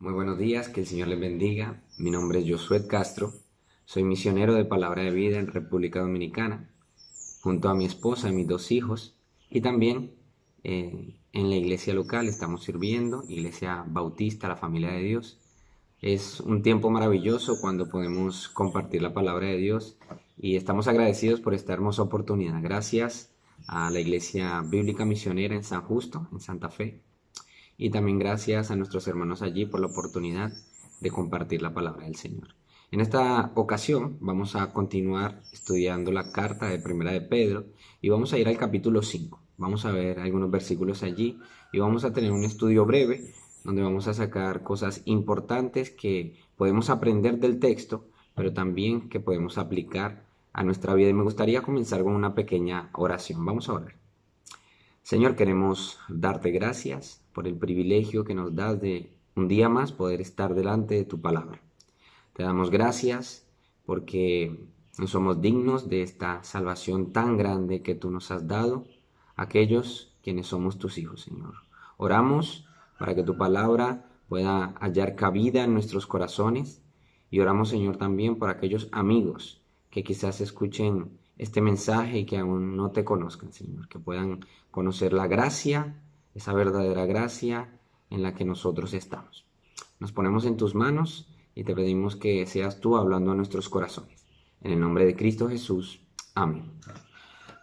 Muy buenos días, que el Señor les bendiga. Mi nombre es Josué Castro, soy misionero de Palabra de Vida en República Dominicana, junto a mi esposa y mis dos hijos, y también en la iglesia local estamos sirviendo, Iglesia Bautista, la Familia de Dios. Es un tiempo maravilloso cuando podemos compartir la palabra de Dios y estamos agradecidos por esta hermosa oportunidad. Gracias a la Iglesia Bíblica Misionera en San Justo, en Santa Fe, y también gracias a nuestros hermanos allí por la oportunidad de compartir la palabra del Señor. En esta ocasión vamos a continuar estudiando la carta de Primera de Pedro y vamos a ir al capítulo 5. Vamos a ver algunos versículos allí y vamos a tener un estudio breve donde vamos a sacar cosas importantes que podemos aprender del texto, pero también que podemos aplicar a nuestra vida. Y me gustaría comenzar con una pequeña oración. Vamos a orar. Señor, queremos darte gracias por el privilegio que nos das de un día más poder estar delante de tu palabra. Te damos gracias porque no somos dignos de esta salvación tan grande que tú nos has dado, aquellos quienes somos tus hijos, Señor. Oramos para que tu palabra pueda hallar cabida en nuestros corazones y oramos, Señor, también por aquellos amigos que quizás escuchen este mensaje y que aún no te conozcan, Señor, que puedan conocer la gracia, esa verdadera gracia en la que nosotros estamos. Nos ponemos en tus manos y te pedimos que seas tú hablando a nuestros corazones. En el nombre de Cristo Jesús. Amén.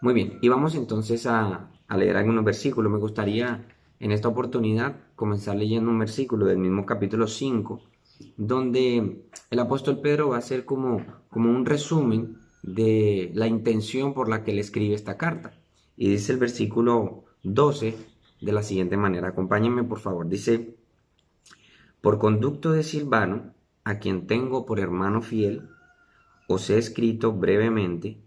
Muy bien, y vamos entonces a leer algunos versículos. Me gustaría en esta oportunidad comenzar leyendo un versículo del mismo capítulo 5, donde el apóstol Pedro va a hacer como un resumen de la intención por la que él escribe esta carta. Y dice el versículo 12 de la siguiente manera. Acompáñenme por favor. Dice: por conducto de Silvano, a quien tengo por hermano fiel, os he escrito brevemente,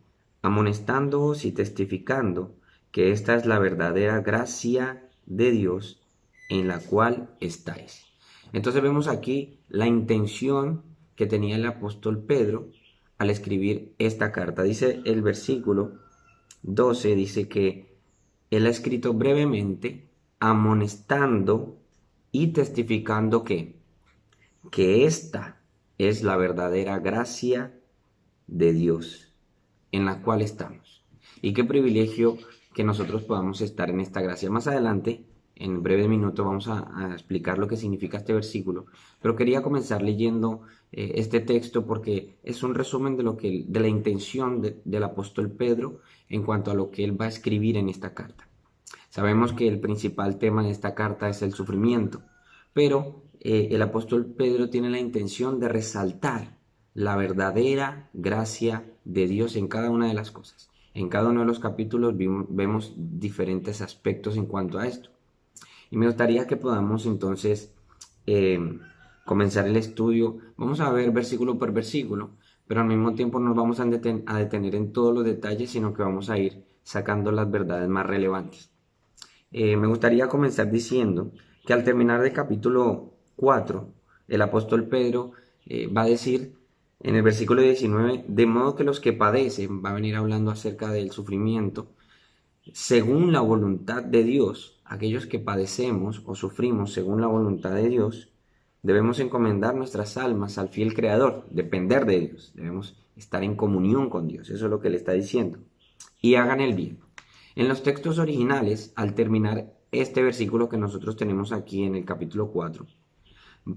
amonestándoos y testificando que esta es la verdadera gracia de Dios en la cual estáis. Entonces vemos aquí la intención que tenía el apóstol Pedro al escribir esta carta. Dice el versículo 12, dice que él ha escrito brevemente, amonestando y testificando que esta es la verdadera gracia de Dios en la cual estamos. Y qué privilegio que nosotros podamos estar en esta gracia. Más adelante, en breves minutos, vamos a explicar lo que significa este versículo, pero quería comenzar leyendo este texto porque es un resumen de la intención del apóstol Pedro en cuanto a lo que él va a escribir en esta carta. Sabemos que el principal tema de esta carta es el sufrimiento, pero el apóstol Pedro tiene la intención de resaltar la verdadera gracia de Dios en cada una de las cosas. En cada uno de los capítulos vemos diferentes aspectos en cuanto a esto. Y me gustaría que podamos entonces comenzar el estudio. Vamos a ver versículo por versículo, pero al mismo tiempo no nos vamos a detener en todos los detalles, sino que vamos a ir sacando las verdades más relevantes. Me gustaría comenzar diciendo que al terminar el capítulo 4, el apóstol Pedro va a decir en el versículo 19, de modo que los que padecen, va a venir hablando acerca del sufrimiento, según la voluntad de Dios, aquellos que padecemos o sufrimos según la voluntad de Dios, debemos encomendar nuestras almas al fiel Creador, depender de Dios, debemos estar en comunión con Dios, eso es lo que le está diciendo, y hagan el bien. En los textos originales, al terminar este versículo que nosotros tenemos aquí en el capítulo 4,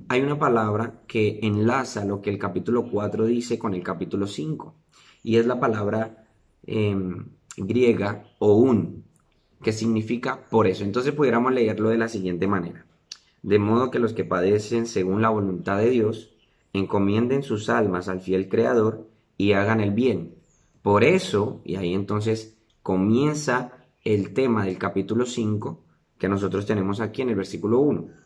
hay una palabra que enlaza lo que el capítulo 4 dice con el capítulo 5, y es la palabra griega oun, que significa por eso. Entonces pudiéramos leerlo de la siguiente manera: de modo que los que padecen según la voluntad de Dios, encomienden sus almas al fiel Creador y hagan el bien. Por eso, y ahí entonces comienza el tema del capítulo 5 que nosotros tenemos aquí en el versículo 1.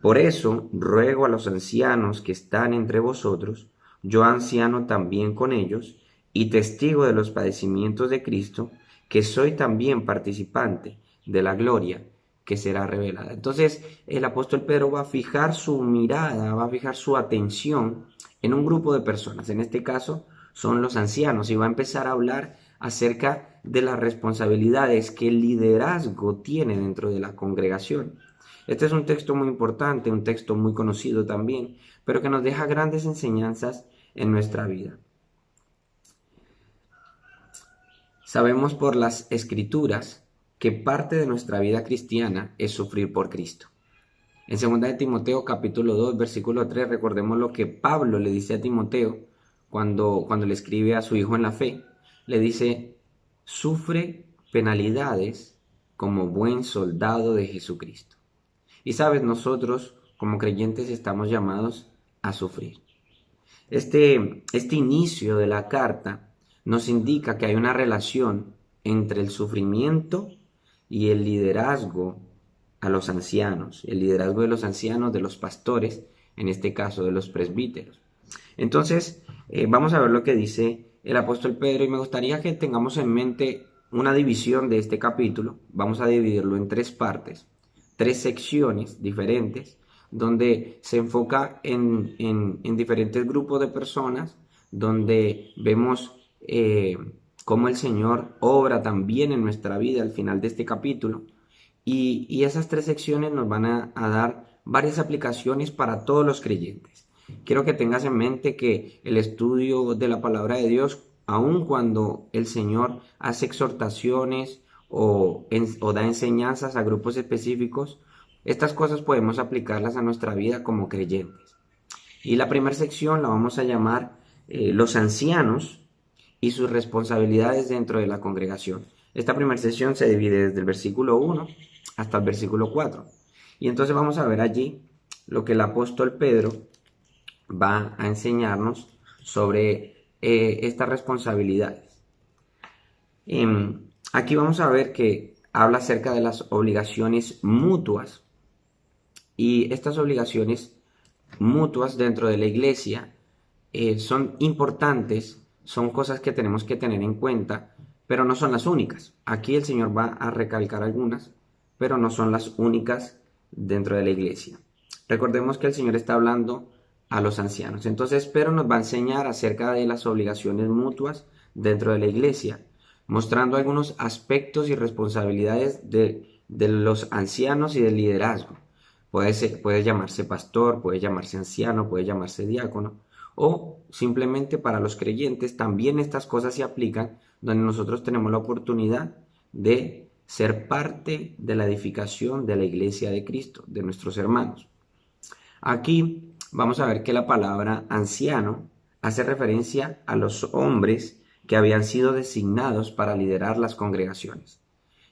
Por eso ruego a los ancianos que están entre vosotros, yo anciano también con ellos, y testigo de los padecimientos de Cristo, que soy también participante de la gloria que será revelada. Entonces el apóstol Pedro va a fijar su mirada, va a fijar su atención en un grupo de personas. En este caso son los ancianos, y va a empezar a hablar acerca de las responsabilidades que el liderazgo tiene dentro de la congregación. Este es un texto muy importante, un texto muy conocido también, pero que nos deja grandes enseñanzas en nuestra vida. Sabemos por las Escrituras que parte de nuestra vida cristiana es sufrir por Cristo. En 2 de Timoteo capítulo 2 versículo 3 recordemos lo que Pablo le dice a Timoteo cuando le escribe a su hijo en la fe. Le dice, sufre penalidades como buen soldado de Jesucristo. Y sabes, nosotros como creyentes estamos llamados a sufrir. Este inicio de la carta nos indica que hay una relación entre el sufrimiento y el liderazgo a los ancianos, el liderazgo de los ancianos, de los pastores, en este caso de los presbíteros. Entonces, vamos a ver lo que dice el apóstol Pedro y me gustaría que tengamos en mente una división de este capítulo. Vamos a dividirlo en tres partes, tres secciones diferentes, donde se enfoca en diferentes grupos de personas, donde vemos cómo el Señor obra también en nuestra vida al final de este capítulo. Y esas tres secciones nos van a dar varias aplicaciones para todos los creyentes. Quiero que tengas en mente que el estudio de la palabra de Dios, aun cuando el Señor hace exhortaciones o da enseñanzas a grupos específicos, estas cosas podemos aplicarlas a nuestra vida como creyentes. Y la primera sección la vamos a llamar los ancianos y sus responsabilidades dentro de la congregación. Esta primera sección se divide desde el versículo 1 hasta el versículo 4. Y entonces vamos a ver allí lo que el apóstol Pedro va a enseñarnos sobre estas responsabilidades. Aquí vamos a ver que habla acerca de las obligaciones mutuas. Y estas obligaciones mutuas dentro de la iglesia son importantes, son cosas que tenemos que tener en cuenta, pero no son las únicas. Aquí el Señor va a recalcar algunas, pero no son las únicas dentro de la iglesia. Recordemos que el Señor está hablando a los ancianos. Entonces Pedro nos va a enseñar acerca de las obligaciones mutuas dentro de la iglesia, mostrando algunos aspectos y responsabilidades de los ancianos y del liderazgo. Puede llamarse pastor, puede llamarse anciano, puede llamarse diácono, o simplemente para los creyentes también estas cosas se aplican, donde nosotros tenemos la oportunidad de ser parte de la edificación de la iglesia de Cristo, de nuestros hermanos. Aquí vamos a ver que la palabra anciano hace referencia a los hombres que habían sido designados para liderar las congregaciones.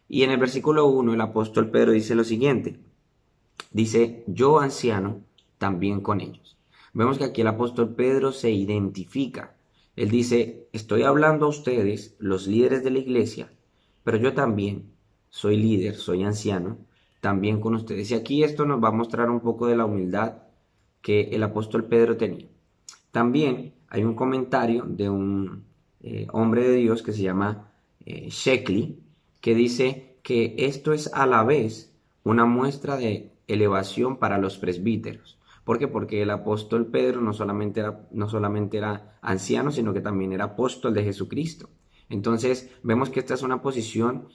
Y en el versículo 1 el apóstol Pedro dice lo siguiente, dice, yo anciano también con ellos. Vemos que aquí el apóstol Pedro se identifica. Él dice, estoy hablando a ustedes, los líderes de la iglesia, pero yo también soy líder, soy anciano, también con ustedes. Y aquí esto nos va a mostrar un poco de la humildad que el apóstol Pedro tenía. También hay un comentario de un hombre de Dios que se llama Sheckley, que dice que esto es a la vez una muestra de elevación para los presbíteros. ¿Por qué? Porque el apóstol Pedro no solamente era anciano, sino que también era apóstol de Jesucristo. Entonces vemos que esta es una posición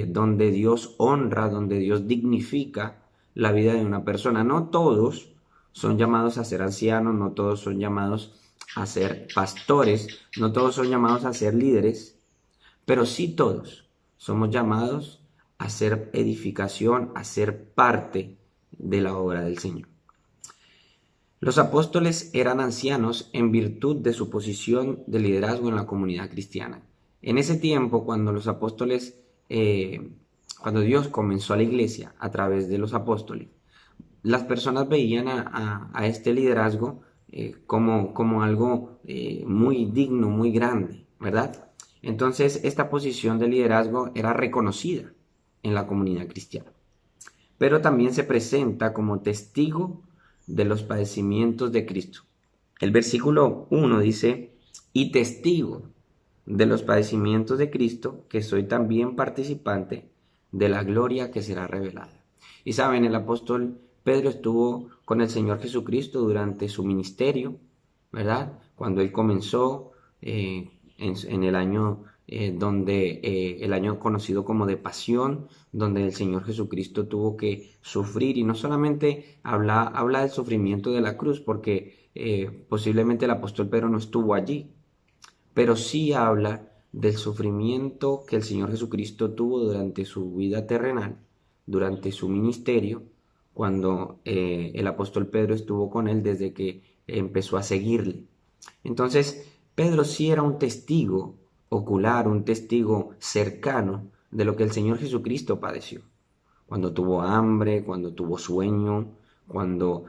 donde Dios honra, donde Dios dignifica la vida de una persona. No todos son llamados a ser ancianos, no todos son llamados a ser pastores, no todos son llamados a ser líderes, pero sí todos somos llamados a ser edificación, a ser parte de la obra del Señor. Los apóstoles eran ancianos en virtud de su posición de liderazgo en la comunidad cristiana. En ese tiempo, cuando los apóstoles, cuando Dios comenzó a la iglesia a través de los apóstoles, las personas veían a este liderazgo como algo muy digno, muy grande, ¿verdad? Entonces, esta posición de liderazgo era reconocida en la comunidad cristiana, pero también se presenta como testigo de los padecimientos de Cristo. El versículo 1 dice, y testigo de los padecimientos de Cristo, que soy también participante de la gloria que será revelada. Y saben, el apóstol Pedro estuvo con el Señor Jesucristo durante su ministerio, ¿verdad? Cuando él comenzó en el año donde el año conocido como de Pasión, donde el Señor Jesucristo tuvo que sufrir, y no solamente habla del sufrimiento de la cruz, porque posiblemente el apóstol Pedro no estuvo allí, pero sí habla del sufrimiento que el Señor Jesucristo tuvo durante su vida terrenal, durante su ministerio, cuando el apóstol Pedro estuvo con él desde que empezó a seguirle. Entonces, Pedro sí era un testigo ocular, un testigo cercano de lo que el Señor Jesucristo padeció. Cuando tuvo hambre, cuando tuvo sueño, cuando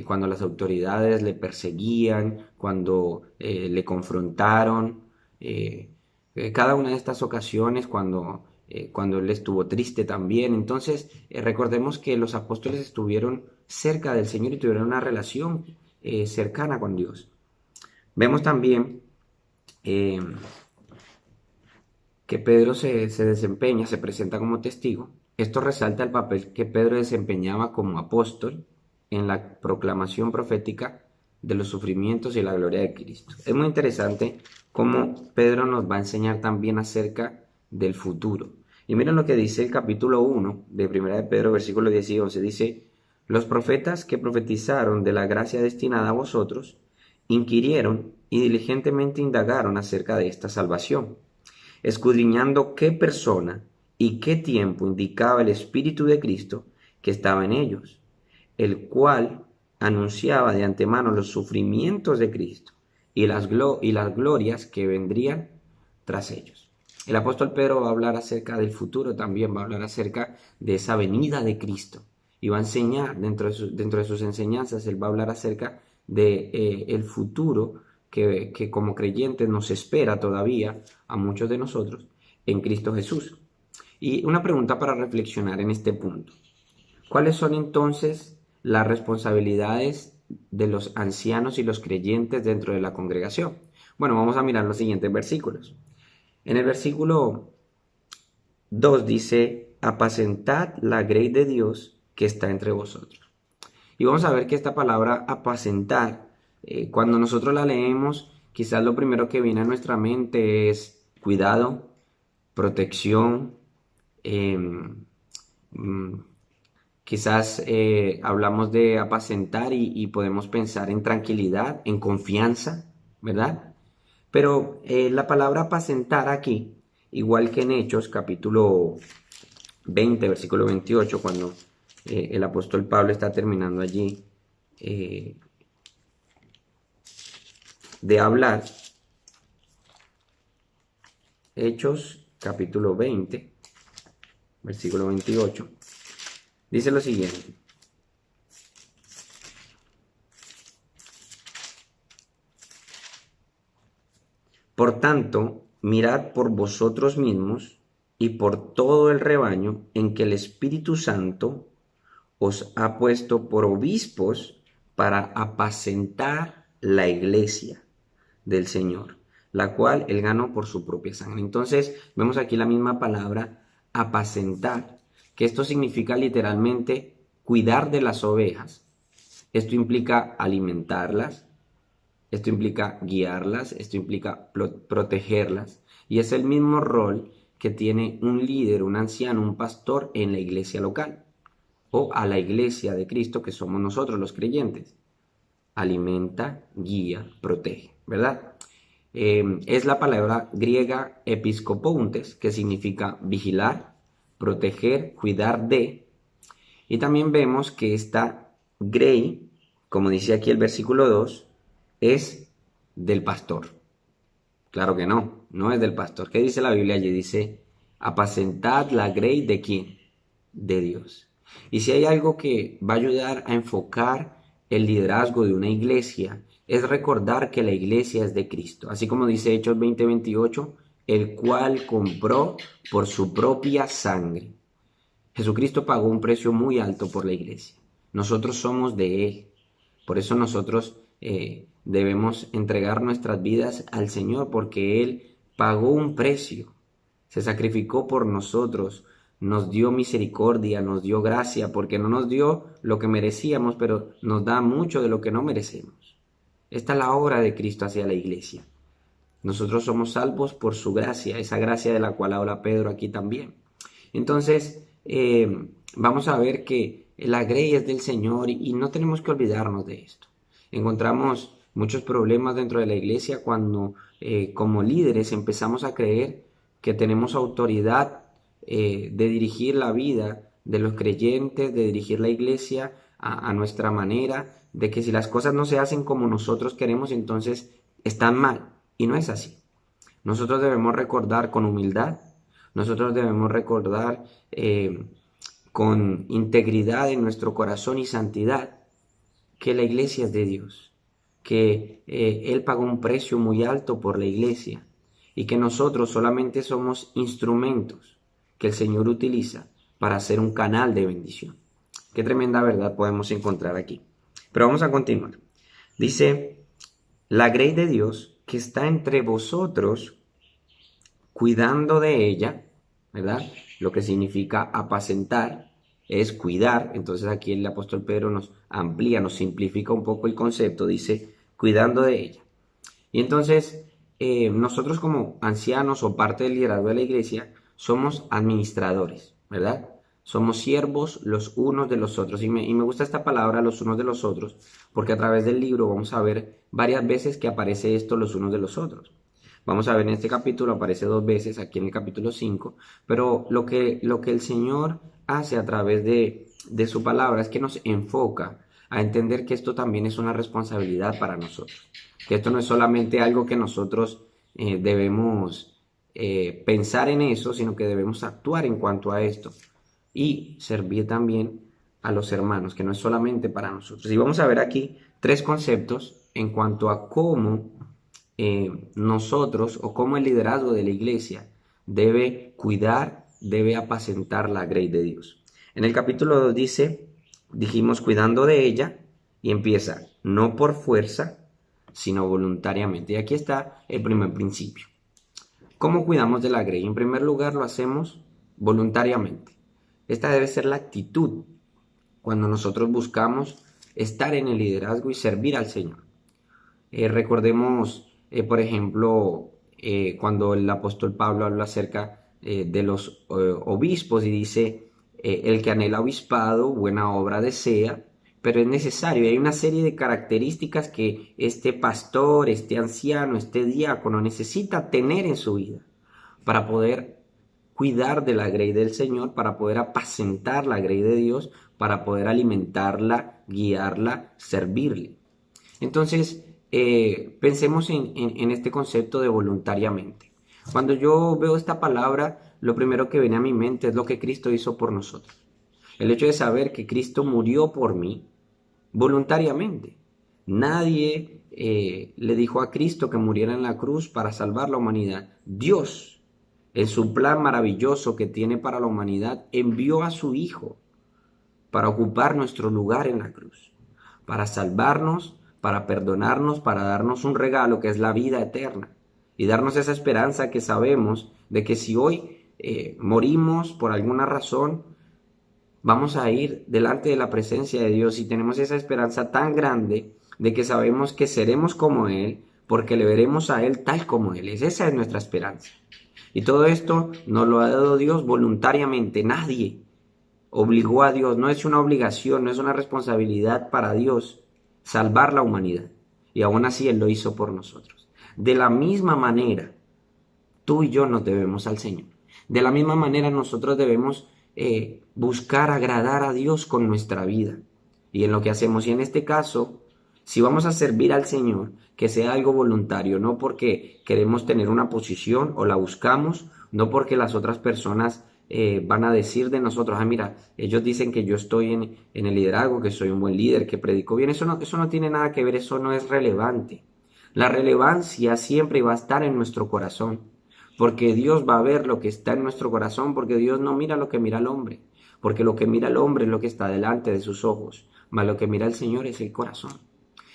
cuando las autoridades le perseguían, cuando le confrontaron, cada una de estas ocasiones cuando él estuvo triste también. Entonces, recordemos que los apóstoles estuvieron cerca del Señor y tuvieron una relación cercana con Dios. Vemos también eh, que Pedro se desempeña, se presenta como testigo. Esto resalta el papel que Pedro desempeñaba como apóstol en la proclamación profética de los sufrimientos y la gloria de Cristo. Es muy interesante cómo Pedro nos va a enseñar también acerca del futuro. Y miren lo que dice el capítulo 1 de 1 de Pedro, versículos 10 y 11. Dice: los profetas que profetizaron de la gracia destinada a vosotros, inquirieron y diligentemente indagaron acerca de esta salvación, escudriñando qué persona y qué tiempo indicaba el Espíritu de Cristo que estaba en ellos, el cual anunciaba de antemano los sufrimientos de Cristo y las glorias que vendrían tras ellos. El apóstol Pedro va a hablar acerca del futuro, también va a hablar acerca de esa venida de Cristo, y va a enseñar dentro de sus enseñanzas. Él va a hablar acerca de el futuro que como creyentes nos espera todavía a muchos de nosotros en Cristo Jesús. Y una pregunta para reflexionar en este punto: ¿cuáles son entonces las responsabilidades de los ancianos y los creyentes dentro de la congregación? Bueno, vamos a mirar los siguientes versículos. En el versículo 2 dice: apacentad la grey de Dios que está entre vosotros. Y vamos a ver que esta palabra apacentar, cuando nosotros la leemos, quizás lo primero que viene a nuestra mente es cuidado, protección, eh, quizás hablamos de apacentar y podemos pensar en tranquilidad, en confianza, ¿verdad? Pero la palabra apacentar aquí, igual que en Hechos capítulo 20, versículo 28, cuando el apóstol Pablo está terminando allí de hablar, Hechos capítulo 20, versículo 28, dice lo siguiente: por tanto, mirad por vosotros mismos y por todo el rebaño en que el Espíritu Santo os ha puesto por obispos para apacentar la iglesia del Señor, la cual él ganó por su propia sangre. Entonces vemos aquí la misma palabra apacentar, que esto significa literalmente cuidar de las ovejas. Esto implica alimentarlas, esto implica guiarlas, esto implica protegerlas, y es el mismo rol que tiene un líder, un anciano, un pastor en la iglesia local o a la iglesia de Cristo, que somos nosotros los creyentes. Alimenta, guía, protege, ¿verdad? Es la palabra griega episkopountes, que significa vigilar, proteger, cuidar de. Y también vemos que esta grey, como dice aquí el versículo 2, es del pastor. Claro que no, no es del pastor. ¿Qué dice la Biblia allí? Dice: apacentad la grey ¿de quién? De Dios. Y si hay algo que va a ayudar a enfocar el liderazgo de una iglesia, es recordar que la iglesia es de Cristo. Así como dice Hechos 20:28, el cual compró por su propia sangre. Jesucristo pagó un precio muy alto por la iglesia. Nosotros somos de Él. Por eso nosotros debemos entregar nuestras vidas al Señor, porque Él pagó un precio. Se sacrificó por nosotros, nos dio misericordia, nos dio gracia, porque no nos dio lo que merecíamos, pero nos da mucho de lo que no merecemos. Esta es la obra de Cristo hacia la iglesia. Nosotros somos salvos por su gracia, esa gracia de la cual habla Pedro aquí también. Entonces, vamos a ver que la grey es del Señor y no tenemos que olvidarnos de esto. Encontramos muchos problemas dentro de la iglesia cuando como líderes empezamos a creer que tenemos autoridad de dirigir la vida de los creyentes, de dirigir la iglesia a nuestra manera, de que si las cosas no se hacen como nosotros queremos, entonces están mal. Y no es así. Nosotros debemos recordar con humildad, nosotros debemos recordar con integridad en nuestro corazón y santidad que la iglesia es de Dios, que Él pagó un precio muy alto por la iglesia y que nosotros solamente somos instrumentos que el Señor utiliza para hacer un canal de bendición. Qué tremenda verdad podemos encontrar aquí. Pero vamos a continuar. Dice, la grey de Dios que está entre vosotros, cuidando de ella, ¿verdad? Lo que significa apacentar es cuidar. Entonces aquí el apóstol Pedro nos amplía, nos simplifica un poco el concepto, dice, cuidando de ella. Y entonces nosotros como ancianos o parte del liderazgo de la iglesia somos administradores, ¿verdad? Somos siervos los unos de los otros. Y me gusta esta palabra, los unos de los otros, porque a través del libro vamos a ver varias veces que aparece esto, los unos de los otros. Vamos a ver en este capítulo, aparece 2 veces, aquí en el capítulo 5, pero lo que el Señor hace a través de su palabra es que nos enfoca a entender que esto también es una responsabilidad para nosotros, que esto no es solamente algo que nosotros debemos pensar en eso, sino que debemos actuar en cuanto a esto y servir también a los hermanos, que no es solamente para nosotros. Y vamos a ver aquí 3 conceptos en cuanto a cómo nosotros o cómo el liderazgo de la iglesia debe cuidar, debe apacentar la grey de Dios. En el capítulo 2 dice, dijimos cuidando de ella, y empieza, no por fuerza, sino voluntariamente. Y aquí está el primer principio. ¿Cómo cuidamos de la grey? En primer lugar, lo hacemos voluntariamente. Esta debe ser la actitud cuando nosotros buscamos estar en el liderazgo y servir al Señor. Recordemos, por ejemplo, cuando el apóstol Pablo habla acerca de los obispos y dice, el que anhela obispado, buena obra desea, pero es necesario, hay una serie de características que este pastor, este anciano, este diácono necesita tener en su vida para poder cuidar de la grey del Señor, para poder apacentar la grey de Dios, para poder alimentarla, guiarla, servirle. Entonces, pensemos en este concepto de voluntariamente. Cuando yo veo esta palabra, lo primero que viene a mi mente es lo que Cristo hizo por nosotros. El hecho de saber que Cristo murió por mí voluntariamente. Nadie le dijo a Cristo que muriera en la cruz para salvar la humanidad. Dios, en su plan maravilloso que tiene para la humanidad, envió a su Hijo para ocupar nuestro lugar en la cruz, para salvarnos, para perdonarnos, para darnos un regalo que es la vida eterna y darnos esa esperanza que sabemos de que si hoy morimos por alguna razón, vamos a ir delante de la presencia de Dios y tenemos esa esperanza tan grande de que sabemos que seremos como Él porque le veremos a Él tal como Él es. Esa es nuestra esperanza. Y todo esto nos lo ha dado Dios voluntariamente. Nadie obligó a Dios, no es una obligación, no es una responsabilidad para Dios salvar la humanidad. Y aún así Él lo hizo por nosotros. De la misma manera, tú y yo nos debemos al Señor. De la misma manera nosotros debemos buscar agradar a Dios con nuestra vida y en lo que hacemos. Y en este caso, si vamos a servir al Señor, que sea algo voluntario, no porque queremos tener una posición o la buscamos, no porque las otras personas van a decir de nosotros, mira, ellos dicen que yo estoy en el liderazgo, que soy un buen líder, que predico bien. Eso no tiene nada que ver, eso no es relevante. La relevancia siempre va a estar en nuestro corazón, porque Dios va a ver lo que está en nuestro corazón, porque Dios no mira lo que mira el hombre, porque lo que mira el hombre es lo que está delante de sus ojos, mas lo que mira el Señor es el corazón.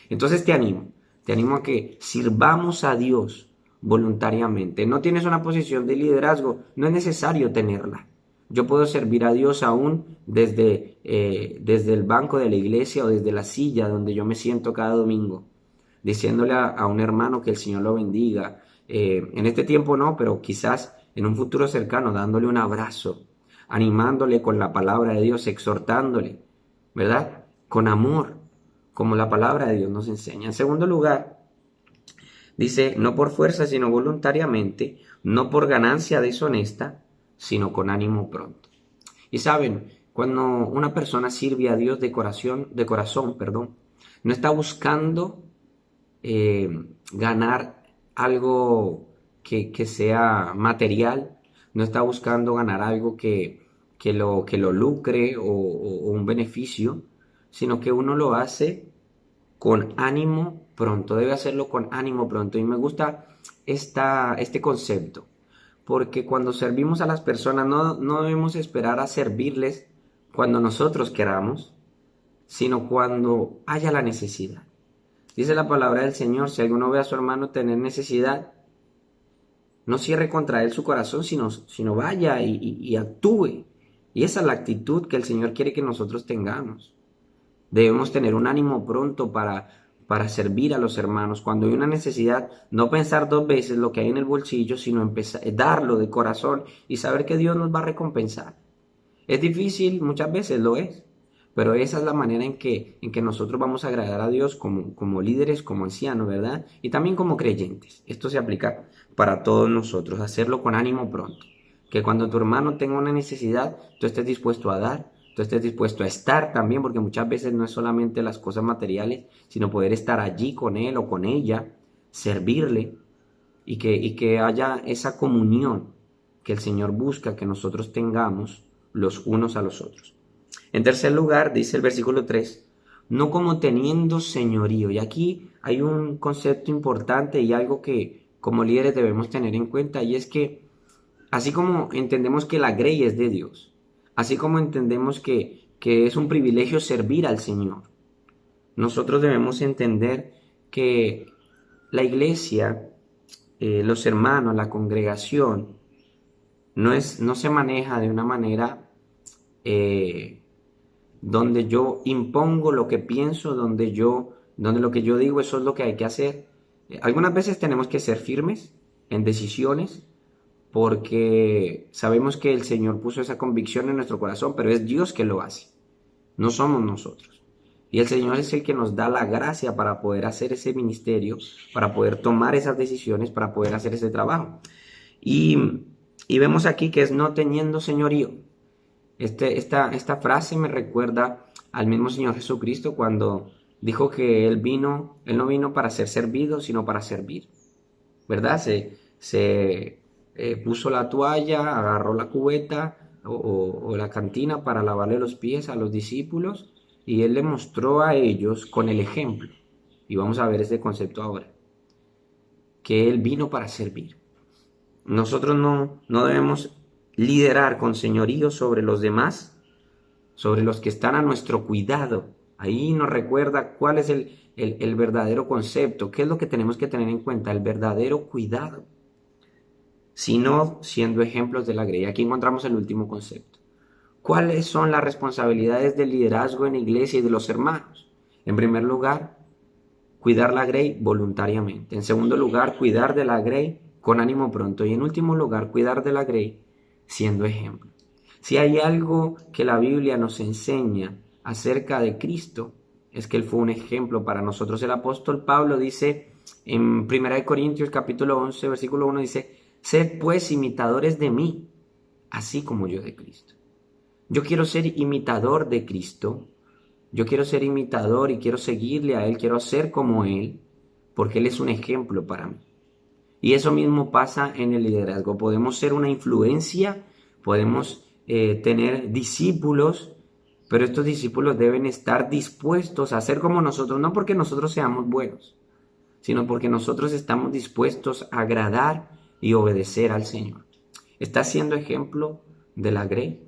Entonces te animo a que sirvamos a Dios voluntariamente. No tienes una posición de liderazgo, no es necesario tenerla. Yo puedo servir a Dios aún desde el banco de la iglesia o desde la silla donde yo me siento cada domingo, diciéndole a un hermano que el Señor lo bendiga, en este tiempo no, pero quizás en un futuro cercano, dándole un abrazo, animándole con la palabra de Dios, exhortándole, ¿verdad? Con amor, como la palabra de Dios nos enseña. En segundo lugar, dice, no por fuerza, sino voluntariamente, no por ganancia deshonesta, sino con ánimo pronto. Y saben, cuando una persona sirve a Dios de corazón, perdón, no está buscando ganar algo que sea material, no está buscando ganar algo que lo lucre o un beneficio, sino que uno lo hace con ánimo pronto, debe hacerlo con ánimo pronto. Y me gusta este concepto, porque cuando servimos a las personas no debemos esperar a servirles cuando nosotros queramos, sino cuando haya la necesidad. Dice la palabra del Señor, si alguno ve a su hermano tener necesidad, no cierre contra él su corazón, sino vaya y actúe. Y esa es la actitud que el Señor quiere que nosotros tengamos. Debemos tener un ánimo pronto para servir a los hermanos. Cuando hay una necesidad, no pensar dos veces lo que hay en el bolsillo, sino empezar, darlo de corazón y saber que Dios nos va a recompensar. Es difícil, muchas veces lo es, pero esa es la manera en que nosotros vamos a agradar a Dios como líderes, como ancianos, ¿verdad? Y también como creyentes. Esto se aplica para todos nosotros, hacerlo con ánimo pronto. Que cuando tu hermano tenga una necesidad, tú estés dispuesto a dar, tú estés dispuesto a estar también, porque muchas veces no es solamente las cosas materiales, sino poder estar allí con él o con ella, servirle y que haya esa comunión que el Señor busca que nosotros tengamos los unos a los otros. En tercer lugar, dice el versículo 3, no como teniendo señorío. Y aquí hay un concepto importante y algo que como líderes debemos tener en cuenta, y es que así como entendemos que la grey es de Dios, así como entendemos que es un privilegio servir al Señor, nosotros debemos entender que la iglesia, los hermanos, la congregación, no se maneja de una manera donde yo impongo lo que pienso, donde lo que yo digo, eso es lo que hay que hacer. Algunas veces tenemos que ser firmes en decisiones porque sabemos que el Señor puso esa convicción en nuestro corazón, pero es Dios que lo hace, no somos nosotros. Y el Señor es el que nos da la gracia para poder hacer ese ministerio, para poder tomar esas decisiones, para poder hacer ese trabajo. Y vemos aquí que es no teniendo señorío. Esta frase me recuerda al mismo Señor Jesucristo cuando dijo que Él no vino para ser servido, sino para servir, ¿verdad? Se puso la toalla, agarró la cubeta o la cantina para lavarle los pies a los discípulos y Él le mostró a ellos con el ejemplo. Y vamos a ver este concepto ahora, que Él vino para servir. Nosotros no debemos liderar con señorío sobre los demás, sobre los que están a nuestro cuidado. Ahí nos recuerda cuál es el verdadero concepto, qué es lo que tenemos que tener en cuenta, el verdadero cuidado, sino siendo ejemplos de la grey. Aquí encontramos el último concepto. ¿Cuáles son las responsabilidades del liderazgo en la iglesia y de los hermanos? En primer lugar, cuidar la grey voluntariamente. En segundo lugar, cuidar de la grey con ánimo pronto. Y en último lugar, cuidar de la grey siendo ejemplo. Si hay algo que la Biblia nos enseña acerca de Cristo, es que Él fue un ejemplo para nosotros. El apóstol Pablo dice en 1 Corintios capítulo 11, versículo 1, dice, sed pues imitadores de mí, así como yo de Cristo. Yo quiero ser imitador de Cristo, yo quiero ser imitador y quiero seguirle a Él, quiero ser como Él, porque Él es un ejemplo para mí. Y eso mismo pasa en el liderazgo. Podemos ser una influencia, podemos tener discípulos, pero estos discípulos deben estar dispuestos a ser como nosotros, no porque nosotros seamos buenos, sino porque nosotros estamos dispuestos a agradar y obedecer al Señor. ¿Está siendo ejemplo de la grey?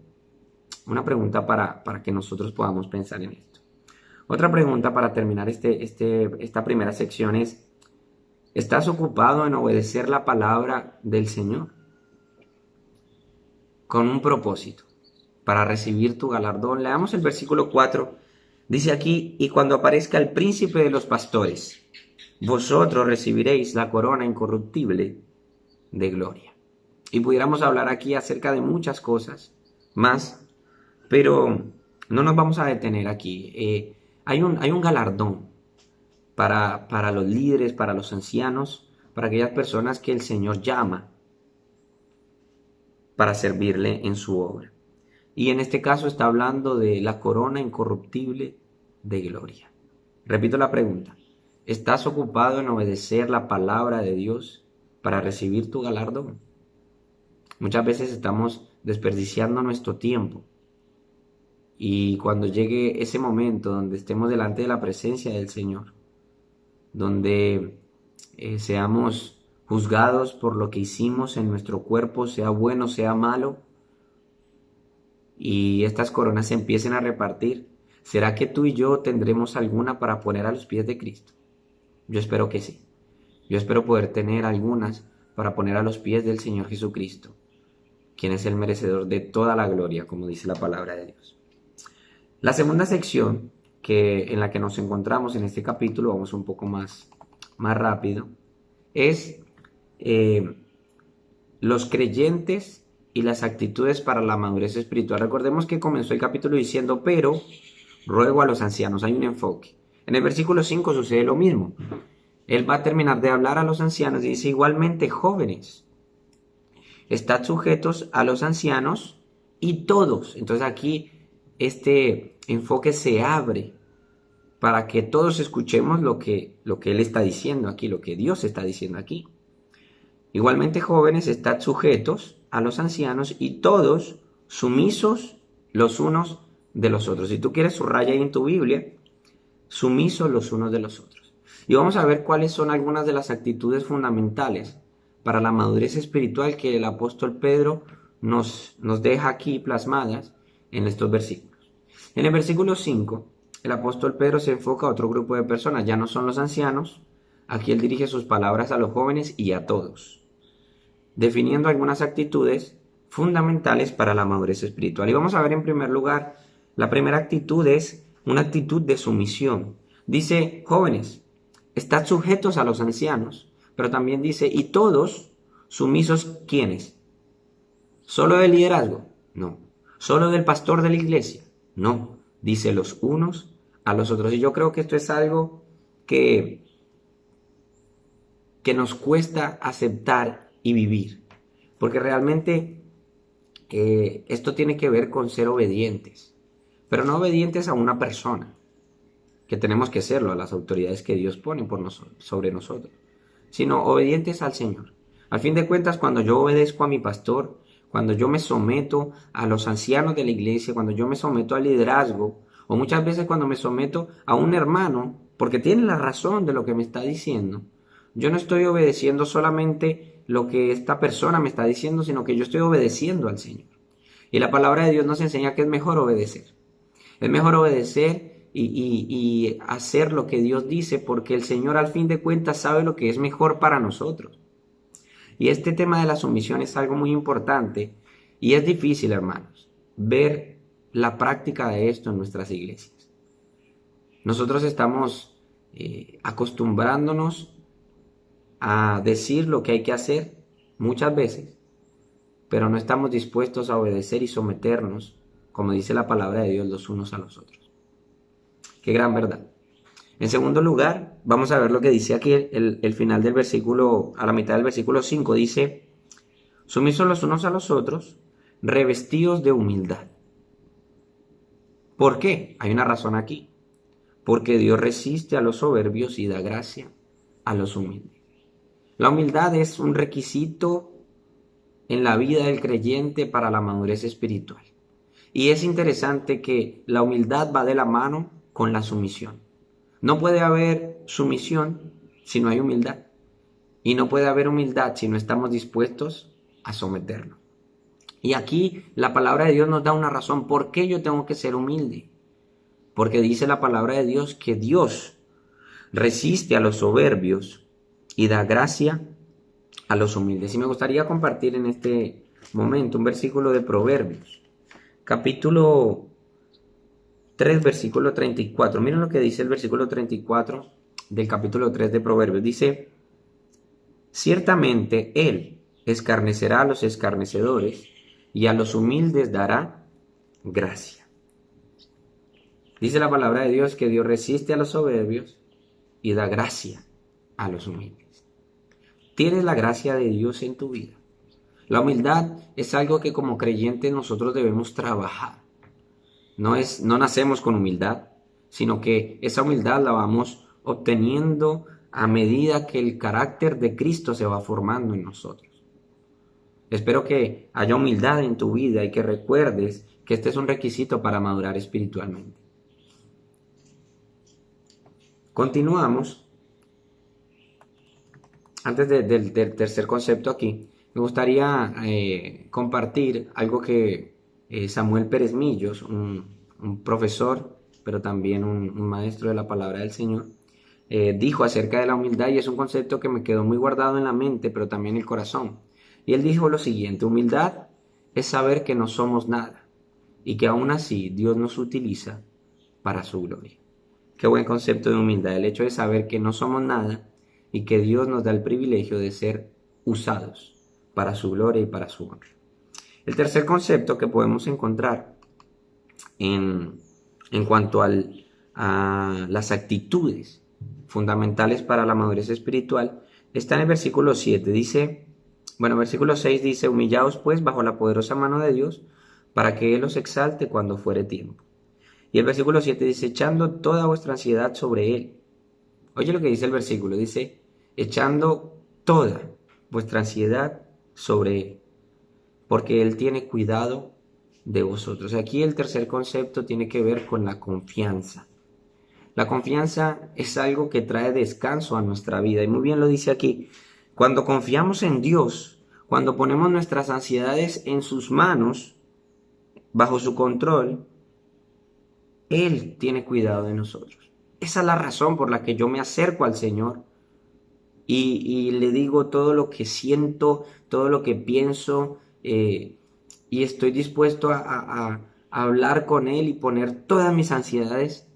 Una pregunta para que nosotros podamos pensar en esto. Otra pregunta para terminar esta primera sección es, ¿estás ocupado en obedecer la palabra del Señor? Con un propósito, para recibir tu galardón. Leamos el versículo 4. Dice aquí, y cuando aparezca el príncipe de los pastores, vosotros recibiréis la corona incorruptible de gloria. Y pudiéramos hablar aquí acerca de muchas cosas más, pero no nos vamos a detener aquí. Hay un galardón para los líderes, para los ancianos, para aquellas personas que el Señor llama para servirle en su obra. Y en este caso está hablando de la corona incorruptible de gloria. Repito la pregunta. ¿Estás ocupado en obedecer la palabra de Dios para recibir tu galardón? Muchas veces estamos desperdiciando nuestro tiempo. Y cuando llegue ese momento donde estemos delante de la presencia del Señor, donde seamos juzgados por lo que hicimos en nuestro cuerpo, sea bueno, sea malo, y estas coronas se empiecen a repartir, ¿será que tú y yo tendremos alguna para poner a los pies de Cristo? Yo espero que sí. Yo espero poder tener algunas para poner a los pies del Señor Jesucristo, quien es el merecedor de toda la gloria, como dice la palabra de Dios. La segunda sección en la que nos encontramos en este capítulo, vamos un poco más rápido, es los creyentes y las actitudes para la madurez espiritual. Recordemos que comenzó el capítulo diciendo, pero ruego a los ancianos. Hay un enfoque. En el versículo 5 sucede lo mismo. Él va a terminar de hablar a los ancianos y dice, igualmente jóvenes, estad sujetos a los ancianos y todos. Entonces aquí este enfoque se abre para que todos escuchemos lo que Él está diciendo aquí, lo que Dios está diciendo aquí. Igualmente jóvenes, estad sujetos a los ancianos y todos sumisos los unos de los otros. Si tú quieres, subraya ahí en tu Biblia, sumisos los unos de los otros. Y vamos a ver cuáles son algunas de las actitudes fundamentales para la madurez espiritual que el apóstol Pedro nos deja aquí plasmadas en estos versículos. En el versículo 5, el apóstol Pedro se enfoca a otro grupo de personas, ya no son los ancianos, aquí él dirige sus palabras a los jóvenes y a todos, definiendo algunas actitudes fundamentales para la madurez espiritual. Y vamos a ver en primer lugar, la primera actitud es una actitud de sumisión. Dice, jóvenes, estad sujetos a los ancianos, pero también dice, y todos sumisos, ¿quiénes? ¿Solo del liderazgo? No. ¿Solo del pastor de la iglesia? No. Dice los unos a los otros. Y yo creo que esto es algo que nos cuesta aceptar y vivir. Porque realmente esto tiene que ver con ser obedientes. Pero no obedientes a una persona, que tenemos que serlo, a las autoridades que Dios pone sobre nosotros, sino obedientes al Señor. Al fin de cuentas, cuando yo obedezco a mi pastor, cuando yo me someto a los ancianos de la iglesia, cuando yo me someto al liderazgo, o muchas veces cuando me someto a un hermano, porque tiene la razón de lo que me está diciendo, yo no estoy obedeciendo solamente lo que esta persona me está diciendo, sino que yo estoy obedeciendo al Señor. Y la palabra de Dios nos enseña que es mejor obedecer. Es mejor obedecer y hacer lo que Dios dice, porque el Señor al fin de cuentas sabe lo que es mejor para nosotros. Y este tema de la sumisión es algo muy importante y es difícil, hermanos, ver la práctica de esto en nuestras iglesias. Nosotros estamos acostumbrándonos a decir lo que hay que hacer muchas veces, pero no estamos dispuestos a obedecer y someternos, como dice la palabra de Dios, los unos a los otros. Qué gran verdad. En segundo lugar, vamos a ver lo que dice aquí el final del versículo, a la mitad del versículo 5, dice, sumisos los unos a los otros, revestidos de humildad. ¿Por qué? Hay una razón aquí. Porque Dios resiste a los soberbios y da gracia a los humildes. La humildad es un requisito en la vida del creyente para la madurez espiritual. Y es interesante que la humildad va de la mano con la sumisión. No puede haber sumisión si no hay humildad. Y no puede haber humildad si no estamos dispuestos a someternos. Y aquí la palabra de Dios nos da una razón. ¿Por qué yo tengo que ser humilde? Porque dice la palabra de Dios que Dios resiste a los soberbios y da gracia a los humildes. Y me gustaría compartir en este momento un versículo de Proverbios, capítulo 3, versículo 34. Miren lo que dice el versículo 34 del capítulo 3 de Proverbios. Dice, ciertamente Él escarnecerá a los escarnecedores y a los humildes dará gracia. Dice la palabra de Dios que Dios resiste a los soberbios y da gracia a los humildes. ¿Tienes la gracia de Dios en tu vida? La humildad es algo que como creyentes nosotros debemos trabajar. No nacemos con humildad, sino que esa humildad la vamos obteniendo a medida que el carácter de Cristo se va formando en nosotros. Espero que haya humildad en tu vida y que recuerdes que este es un requisito para madurar espiritualmente. Continuamos. Antes del tercer concepto aquí, me gustaría compartir algo que Samuel Pérez Millos, un profesor, pero también un maestro de la palabra del Señor, dijo acerca de la humildad, y es un concepto que me quedó muy guardado en la mente, pero también en el corazón. Y él dijo lo siguiente: humildad es saber que no somos nada y que aún así Dios nos utiliza para su gloria. Qué buen concepto de humildad, el hecho de saber que no somos nada y que Dios nos da el privilegio de ser usados para su gloria y para su honra. El tercer concepto que podemos encontrar en cuanto a las actitudes fundamentales para la madurez espiritual está en el versículo 7. Versículo 6 dice: humillaos pues bajo la poderosa mano de Dios, para que Él os exalte cuando fuere tiempo. Y el versículo 7 dice: echando toda vuestra ansiedad sobre Él. Oye lo que dice el versículo, dice: echando toda vuestra ansiedad sobre Él, porque Él tiene cuidado de vosotros. Aquí el tercer concepto tiene que ver con la confianza. La confianza es algo que trae descanso a nuestra vida, y muy bien lo dice aquí. Cuando confiamos en Dios, cuando ponemos nuestras ansiedades en sus manos, bajo su control, Él tiene cuidado de nosotros. Esa es la razón por la que yo me acerco al Señor y le digo todo lo que siento, todo lo que pienso, y estoy dispuesto a hablar con Él y poner todas mis ansiedades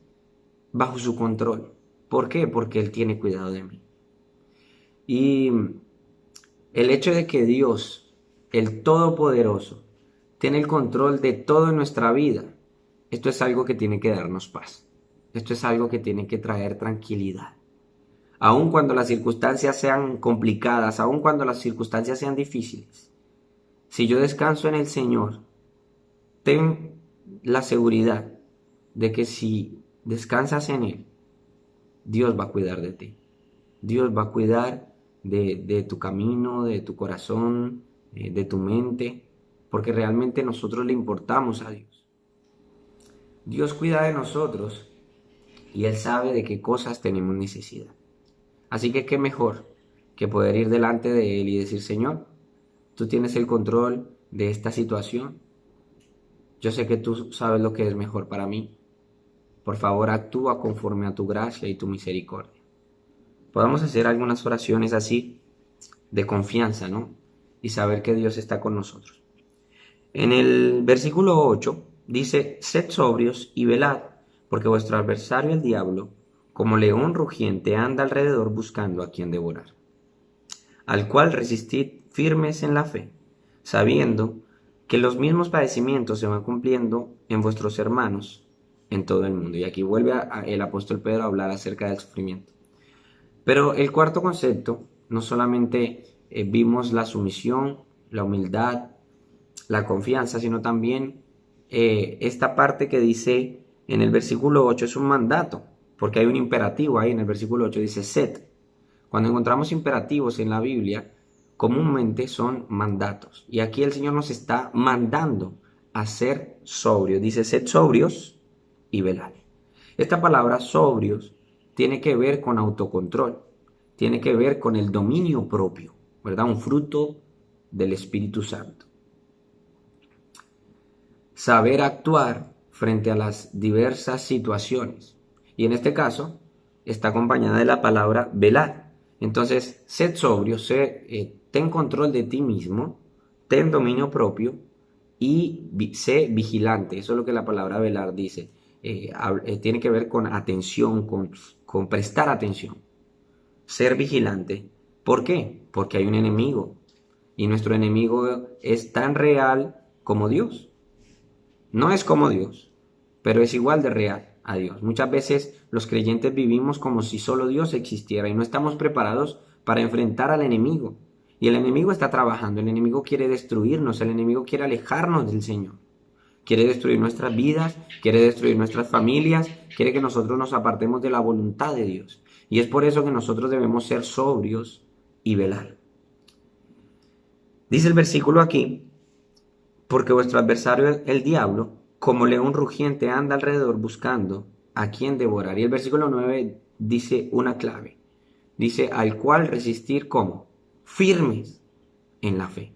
bajo su control. ¿Por qué? Porque Él tiene cuidado de mí. Y el hecho de que Dios, el Todopoderoso, tiene el control de todo en nuestra vida, esto es algo que tiene que darnos paz. Esto es algo que tiene que traer tranquilidad. Aun cuando las circunstancias sean complicadas, aun cuando las circunstancias sean difíciles, si yo descanso en el Señor, ten la seguridad de que si descansas en Él, Dios va a cuidar de ti. Dios va a cuidar de tu camino, de tu corazón, de tu mente, porque realmente nosotros le importamos a Dios. Dios cuida de nosotros y Él sabe de qué cosas tenemos necesidad. Así que qué mejor que poder ir delante de Él y decir: Señor, tú tienes el control de esta situación. Yo sé que tú sabes lo que es mejor para mí. Por favor, actúa conforme a tu gracia y tu misericordia. Podamos hacer algunas oraciones así de confianza, ¿no? Y saber que Dios está con nosotros. En el versículo 8 dice: sed sobrios y velad, porque vuestro adversario el diablo, como león rugiente, anda alrededor buscando a quien devorar. Al cual resistid firmes en la fe, sabiendo que los mismos padecimientos se van cumpliendo en vuestros hermanos en todo el mundo. Y aquí vuelve el apóstol Pedro a hablar acerca del sufrimiento. Pero el cuarto concepto, no solamente vimos la sumisión, la humildad, la confianza, sino también esta parte que dice en el versículo 8 es un mandato, porque hay un imperativo ahí en el versículo 8, dice sed. Cuando encontramos imperativos en la Biblia, comúnmente son mandatos. Y aquí el Señor nos está mandando a ser sobrios. Dice: sed sobrios y velad. Esta palabra sobrios tiene que ver con autocontrol, tiene que ver con el dominio propio, ¿verdad? Un fruto del Espíritu Santo. Saber actuar frente a las diversas situaciones. Y en este caso está acompañada de la palabra velar. Entonces, sed sobrio, ten control de ti mismo, ten dominio propio y sé vigilante. Eso es lo que la palabra velar dice. Tiene que ver con atención, con prestar atención. Ser vigilante. ¿Por qué? Porque hay un enemigo. Y nuestro enemigo es tan real como Dios. No es como Dios, pero es igual de real a Dios. Muchas veces los creyentes vivimos como si solo Dios existiera y no estamos preparados para enfrentar al enemigo. Y el enemigo está trabajando, el enemigo quiere destruirnos, el enemigo quiere alejarnos del Señor. Quiere destruir nuestras vidas, quiere destruir nuestras familias, quiere que nosotros nos apartemos de la voluntad de Dios. Y es por eso que nosotros debemos ser sobrios y velar. Dice el versículo aquí, porque vuestro adversario, el diablo, como león rugiente, anda alrededor buscando a quien devorar. Y el versículo 9 dice una clave. Dice, al cual resistir, ¿cómo? Firmes en la fe.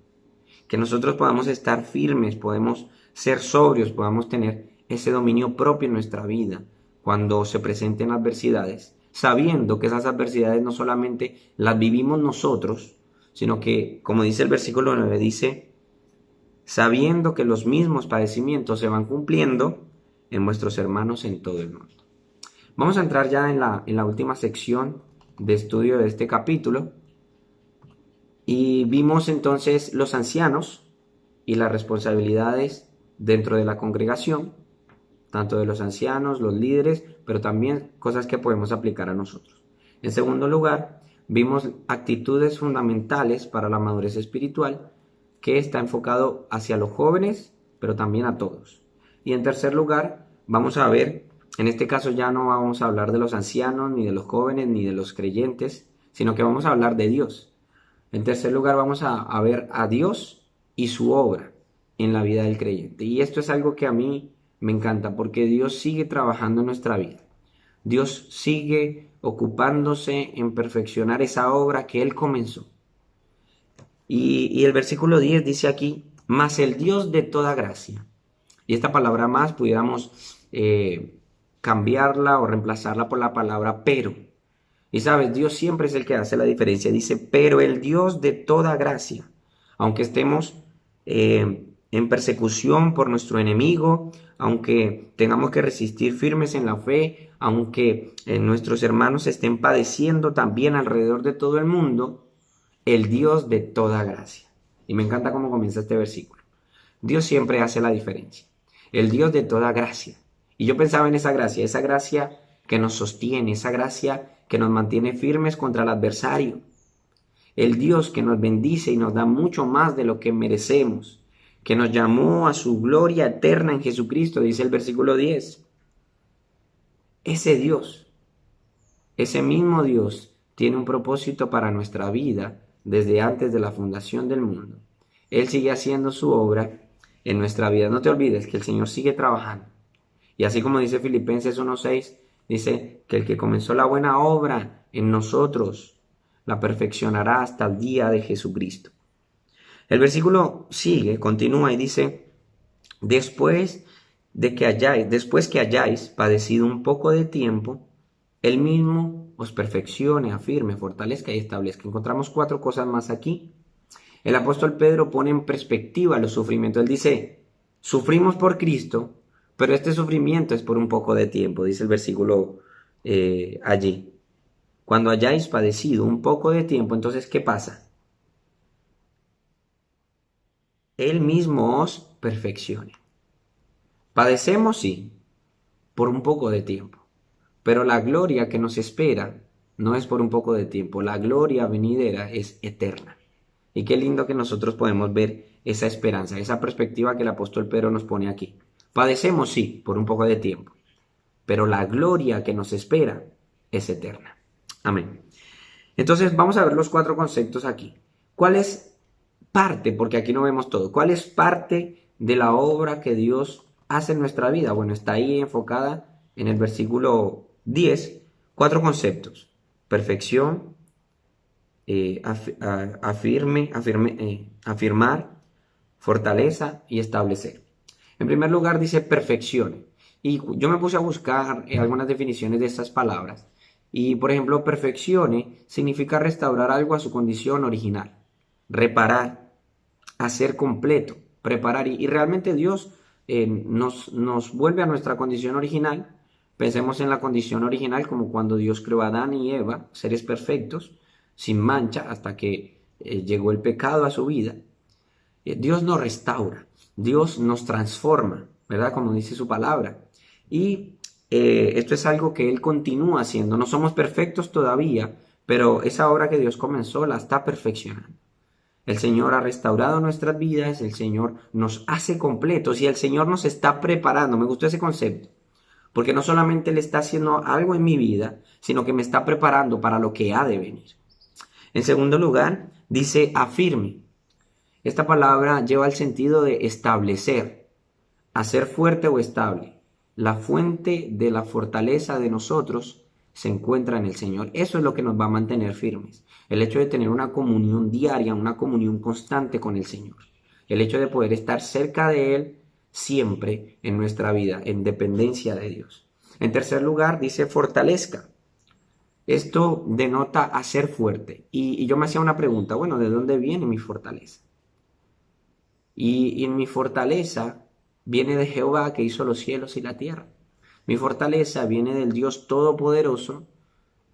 Que nosotros podamos estar firmes, podemos ser sobrios, podamos tener ese dominio propio en nuestra vida cuando se presenten adversidades, sabiendo que esas adversidades no solamente las vivimos nosotros, sino que, como dice el versículo 9, dice, sabiendo que los mismos padecimientos se van cumpliendo en vuestros hermanos en todo el mundo. Vamos a entrar ya en la última sección de estudio de este capítulo y vimos entonces los ancianos y las responsabilidades dentro de la congregación, tanto de los ancianos, los líderes, pero también cosas que podemos aplicar a nosotros. En segundo lugar, vimos actitudes fundamentales para la madurez espiritual, que está enfocado hacia los jóvenes, pero también a todos. Y en tercer lugar, vamos a ver, en este caso ya no vamos a hablar de los ancianos, ni de los jóvenes, ni de los creyentes, sino que vamos a hablar de Dios. En tercer lugar, vamos a ver a Dios y su obra en la vida del creyente. Y esto es algo que a mí me encanta, porque Dios sigue trabajando en nuestra vida. Dios sigue ocupándose en perfeccionar esa obra que Él comenzó. Y el versículo 10 dice aquí, mas el Dios de toda gracia. Y esta palabra más pudiéramos cambiarla o reemplazarla por la palabra pero. Y sabes, Dios siempre es el que hace la diferencia. Dice, pero el Dios de toda gracia, aunque estemos en persecución por nuestro enemigo, aunque tengamos que resistir firmes en la fe, aunque nuestros hermanos estén padeciendo también alrededor de todo el mundo, el Dios de toda gracia. Y me encanta cómo comienza este versículo. Dios siempre hace la diferencia. El Dios de toda gracia. Y yo pensaba en esa gracia que nos sostiene, esa gracia que nos mantiene firmes contra el adversario. El Dios que nos bendice y nos da mucho más de lo que merecemos, que nos llamó a su gloria eterna en Jesucristo, dice el versículo 10. Ese Dios, ese mismo Dios, tiene un propósito para nuestra vida desde antes de la fundación del mundo. Él sigue haciendo su obra en nuestra vida. No te olvides que el Señor sigue trabajando. Y así como dice Filipenses 1:6, dice que el que comenzó la buena obra en nosotros la perfeccionará hasta el día de Jesucristo. El versículo sigue, continúa y dice, después que hayáis padecido un poco de tiempo, Él mismo os perfeccione, afirme, fortalezca y establezca. Encontramos 4 cosas más aquí. El apóstol Pedro pone en perspectiva los sufrimientos. Él dice, sufrimos por Cristo, pero este sufrimiento es por un poco de tiempo, dice el versículo allí. Cuando hayáis padecido un poco de tiempo, entonces, ¿qué pasa? Él mismo os perfeccione. Padecemos, sí, por un poco de tiempo, pero la gloria que nos espera no es por un poco de tiempo, la gloria venidera es eterna. Y qué lindo que nosotros podemos ver esa esperanza, esa perspectiva que el apóstol Pedro nos pone aquí. Padecemos, sí, por un poco de tiempo, pero la gloria que nos espera es eterna. Amén. Entonces vamos a ver los 4 conceptos aquí. ¿Cuál es parte, porque aquí no vemos todo, cuál es parte de la obra que Dios hace en nuestra vida? Bueno, está ahí enfocada en el versículo 10, 4 conceptos. Perfección, afirmar, fortaleza y establecer. En primer lugar dice perfección. Y yo me puse a buscar algunas definiciones de estas palabras. Y por ejemplo, perfeccione significa restaurar algo a su condición original, reparar, hacer completo, preparar. Y realmente Dios nos vuelve a nuestra condición original. Pensemos en la condición original como cuando Dios creó a Adán y Eva, seres perfectos, sin mancha, hasta que llegó el pecado a su vida, Dios nos restaura, Dios nos transforma, ¿verdad? Como dice su palabra. Y esto es algo que Él continúa haciendo. No somos perfectos todavía, pero esa obra que Dios comenzó la está perfeccionando. El Señor ha restaurado nuestras vidas, el Señor nos hace completos y el Señor nos está preparando. Me gustó ese concepto, porque no solamente Él está haciendo algo en mi vida, sino que me está preparando para lo que ha de venir. En segundo lugar, dice afirme. Esta palabra lleva el sentido de establecer, hacer fuerte o estable. La fuente de la fortaleza de nosotros se encuentra en el Señor. Eso es lo que nos va a mantener firmes. El hecho de tener una comunión diaria, una comunión constante con el Señor. El hecho de poder estar cerca de Él siempre en nuestra vida, en dependencia de Dios. En tercer lugar, dice fortalezca. Esto denota hacer fuerte. Y yo me hacía una pregunta, bueno, ¿de dónde viene mi fortaleza? Y mi fortaleza viene de Jehová que hizo los cielos y la tierra. Mi fortaleza viene del Dios Todopoderoso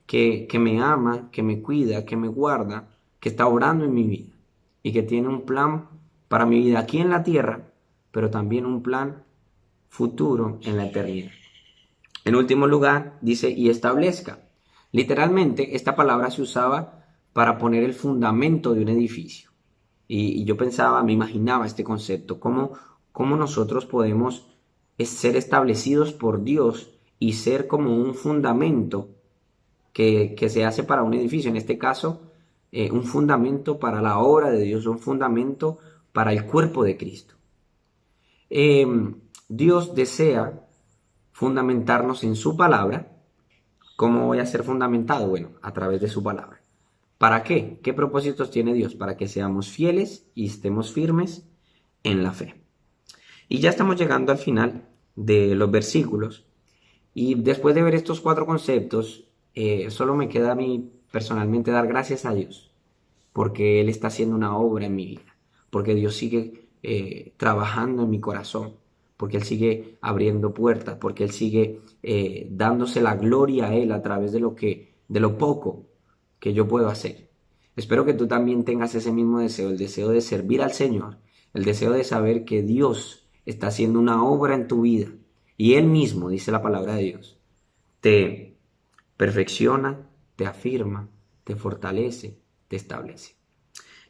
que me ama, que me cuida, que me guarda, que está obrando en mi vida y que tiene un plan para mi vida aquí en la tierra, pero también un plan futuro en la eternidad. En último lugar, dice y establezca. Literalmente, esta palabra se usaba para poner el fundamento de un edificio. Y yo pensaba, me imaginaba este concepto, cómo nosotros podemos ser establecidos por Dios y ser como un fundamento que se hace para un edificio. En este caso, un fundamento para la obra de Dios, un fundamento para el cuerpo de Cristo. Dios desea fundamentarnos en su palabra. ¿Cómo voy a ser fundamentado? Bueno, a través de su palabra. ¿Para qué? ¿Qué propósitos tiene Dios? Para que seamos fieles y estemos firmes en la fe. Y ya estamos llegando al final de los versículos. Y después de ver estos 4 conceptos, solo me queda a mí personalmente dar gracias a Dios. Porque Él está haciendo una obra en mi vida. Porque Dios sigue trabajando en mi corazón. Porque Él sigue abriendo puertas. Porque Él sigue dándose la gloria a Él a través de lo poco que yo puedo hacer. Espero que tú también tengas ese mismo deseo, el deseo de servir al Señor, el deseo de saber que Dios está haciendo una obra en tu vida y Él mismo, dice la palabra de Dios, te perfecciona, te afirma, te fortalece, te establece.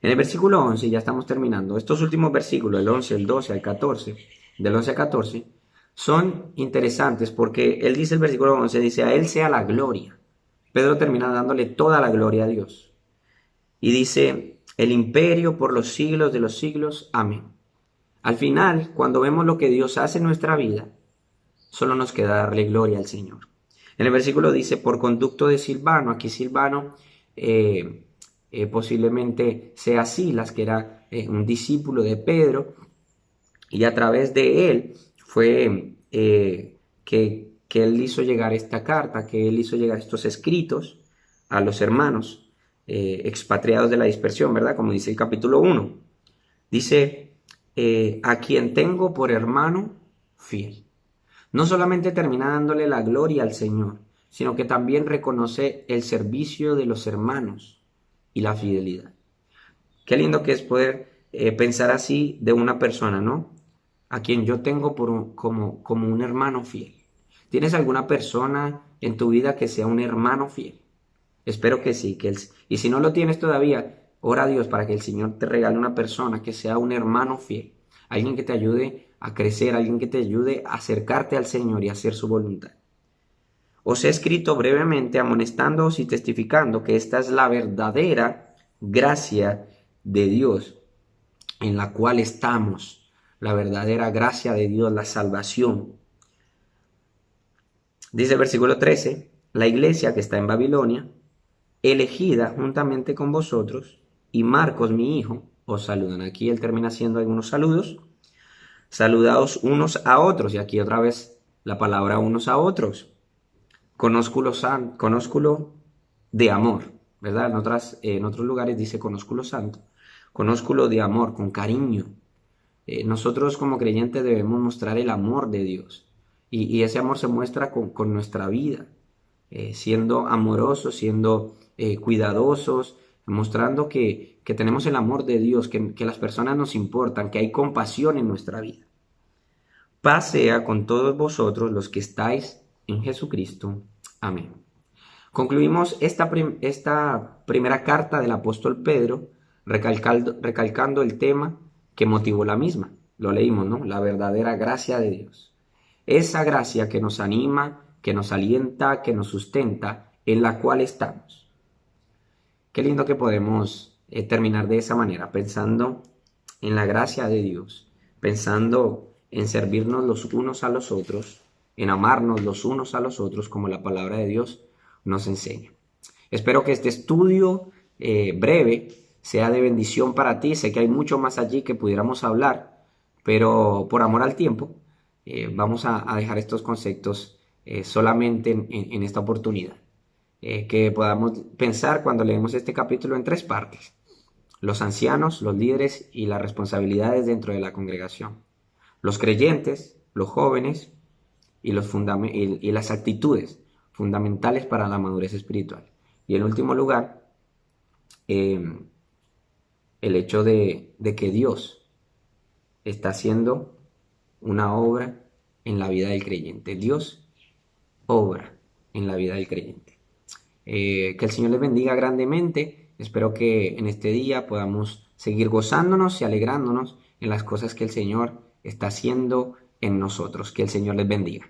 En el versículo 11, ya estamos terminando, estos últimos versículos, el 11, el 12, el 14, del 11 al 14, son interesantes porque Él dice el versículo 11, dice, a Él sea la gloria. Pedro termina dándole toda la gloria a Dios. Y dice, el imperio por los siglos de los siglos. Amén. Al final, cuando vemos lo que Dios hace en nuestra vida, solo nos queda darle gloria al Señor. En el versículo dice, por conducto de Silvano. Aquí Silvano posiblemente sea Silas, que era un discípulo de Pedro. Y a través de él fue que él hizo llegar esta carta, que él hizo llegar estos escritos a los hermanos expatriados de la dispersión, ¿verdad? Como dice el capítulo 1. Dice, a quien tengo por hermano fiel. No solamente termina dándole la gloria al Señor, sino que también reconoce el servicio de los hermanos y la fidelidad. Qué lindo que es poder pensar así de una persona, ¿no? A quien yo tengo como un hermano fiel. ¿Tienes alguna persona en tu vida que sea un hermano fiel? Espero que sí. Y si no lo tienes todavía, ora a Dios para que el Señor te regale una persona que sea un hermano fiel. Alguien que te ayude a crecer, alguien que te ayude a acercarte al Señor y a hacer su voluntad. Os he escrito brevemente amonestándoos y testificando que esta es la verdadera gracia de Dios en la cual estamos. La verdadera gracia de Dios, la salvación. Dice el versículo 13, la iglesia que está en Babilonia, elegida juntamente con vosotros, y Marcos, mi hijo, os saludan. Aquí él termina haciendo algunos saludos. Saludaos unos a otros, y aquí otra vez la palabra unos a otros. Conósculo de amor, ¿verdad? En otros lugares dice conósculo santo. Conósculo de amor, con cariño. Nosotros como creyentes debemos mostrar el amor de Dios y ese amor se muestra con nuestra vida, siendo amorosos, siendo cuidadosos, mostrando que tenemos el amor de Dios, que las personas nos importan, que hay compasión en nuestra vida. Paz sea con todos vosotros los que estáis en Jesucristo. Amén. Concluimos esta primera carta del apóstol Pedro recalcando el tema que motivó la misma. Lo leímos, ¿no? La verdadera gracia de Dios. Esa gracia que nos anima, que nos alienta, que nos sustenta, en la cual estamos. Qué lindo que podemos terminar de esa manera, pensando en la gracia de Dios, pensando en servirnos los unos a los otros, en amarnos los unos a los otros, como la palabra de Dios nos enseña. Espero que este estudio breve sea de bendición para ti. Sé que hay mucho más allí que pudiéramos hablar, pero por amor al tiempo, vamos a dejar estos conceptos solamente en esta oportunidad. Que podamos pensar cuando leemos este capítulo en tres partes: los ancianos, los líderes y las responsabilidades dentro de la congregación, los creyentes, los jóvenes y las actitudes fundamentales para la madurez espiritual. Y en último lugar, el hecho de que Dios está haciendo una obra en la vida del creyente. Dios obra en la vida del creyente. Que el Señor les bendiga grandemente. Espero que en este día podamos seguir gozándonos y alegrándonos en las cosas que el Señor está haciendo en nosotros. Que el Señor les bendiga.